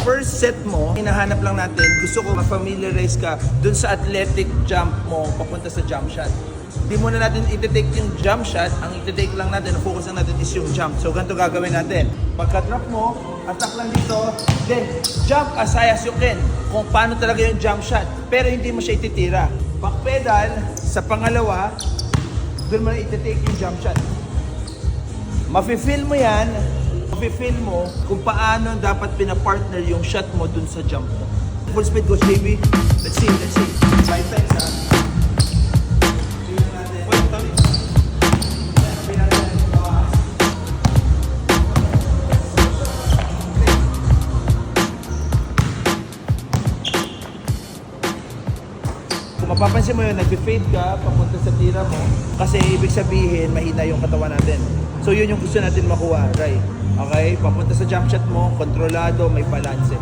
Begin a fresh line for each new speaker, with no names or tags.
first set mo, hinahanap lang natin, gusto ko ma-familiarize ka dun sa athletic jump mo papunta sa jump shot. Hindi muna natin iti-take yung jump shot, ang iti-take lang natin, ang focus lang natin is yung jump. So ganito gagawin natin. Pagka-drop mo, attack lang dito, then jump as high as you can. Kung paano talaga yung jump shot, pero hindi mo siya ititira. Back pedal, sa pangalawa, doon mo na iti-take yung jump shot. Mafe-feel mo yan, mafe-feel mo kung paano dapat pina-partner yung shot mo dun sa jump mo. Full speed goes, baby. Let's see. 5 times, ha? Tingnan natin. Tingnan natin. Kung mapapansin mo yun, nag-fade ka papunta sa tira mo kasi ibig sabihin, mahina yung katawan natin. So yun yung gusto natin makuha, right? Okay? Papunta sa jump shot mo, kontrolado, may balanse.